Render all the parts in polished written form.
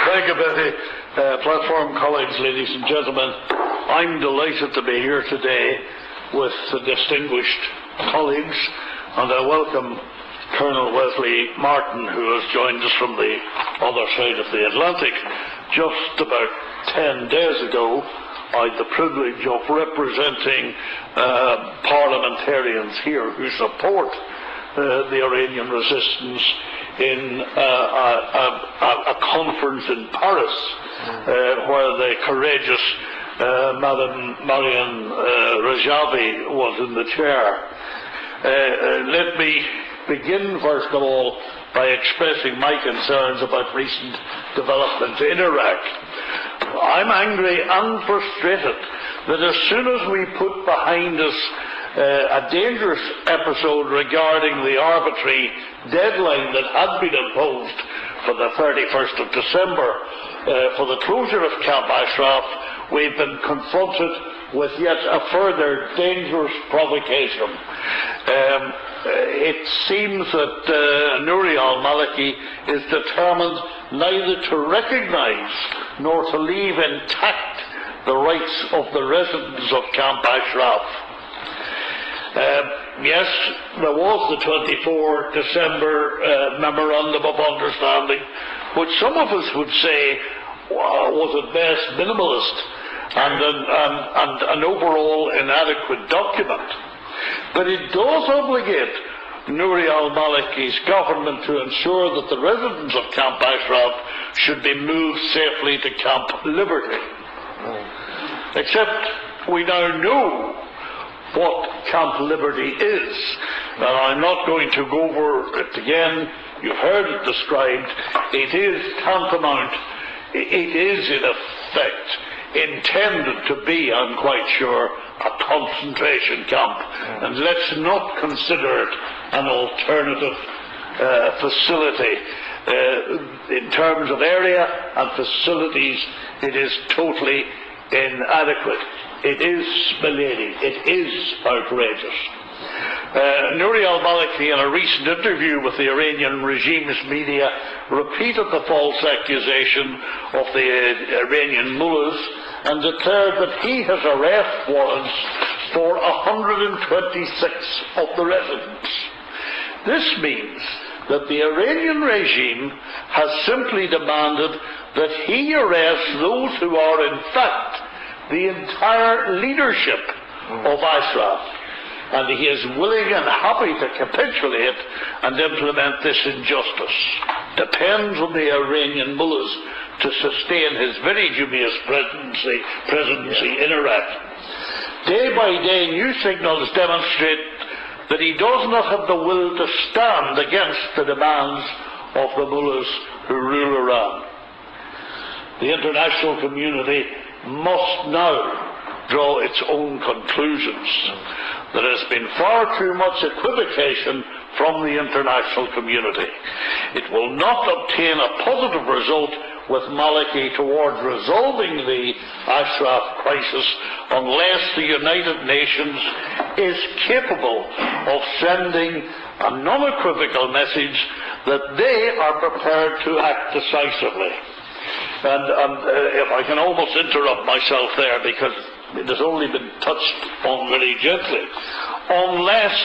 Thank you, Betty. Platform colleagues, ladies and gentlemen, I'm delighted to be here today with the distinguished colleagues, and I welcome Colonel Wesley Martin, who has joined us from the other side of the Atlantic. Just about 10 days ago, I had the privilege of representing parliamentarians here who support the Iranian resistance in a conference in Paris, where the courageous Madame Mariam Rajavi was in the chair. Let me begin, first of all, by expressing my concerns about recent developments in Iraq. I'm angry and frustrated that as soon as we put behind us a dangerous episode regarding the arbitrary deadline that had been imposed for the 31st of December for the closure of Camp Ashraf, we've been confronted with yet a further dangerous provocation. It seems that Nouri al-Maliki is determined neither to recognise nor to leave intact the rights of the residents of Camp Ashraf. Yes, there was the 24 December Memorandum of Understanding, which some of us would say was at best minimalist and an overall inadequate document. But it does obligate Nouri al-Maliki's government to ensure that the residents of Camp Ashraf should be moved safely to Camp Liberty. Except we now know what Camp Liberty is. Now, I'm not going to go over it again. You've heard it described. It is tantamount, it is in effect intended to be, I'm quite sure, a concentration camp. And let's not consider it an alternative facility. In terms of area and facilities, it is totally inadequate. It is humiliating. It is outrageous. Nouri al-Maliki, in a recent interview with the Iranian regime's media, repeated the false accusation of the Iranian mullahs and declared that he has arrest warrants for 126 of the residents. This means that the Iranian regime has simply demanded that he arrest those who are in fact the entire leadership of Ashraf, and he is willing and happy to capitulate and implement this injustice. Depends on the Iranian mullahs to sustain his very dubious presidency in Iraq. Day by day, new signals demonstrate that he does not have the will to stand against the demands of the mullahs who rule Iran. The international community must now draw its own conclusions. There has been far too much equivocation from the international community. It will not obtain a positive result with Maliki towards resolving the Ashraf crisis unless the United Nations is capable of sending a non-equivocal message that they are prepared to act decisively. And if I can almost interrupt myself there, because it has only been touched on very gently. Unless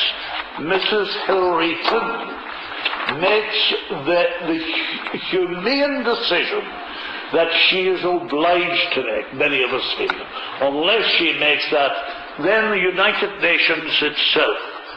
Mrs. Hillary Clinton makes the humane decision that she is obliged to make, many of us feel, unless she makes that, then the United Nations itself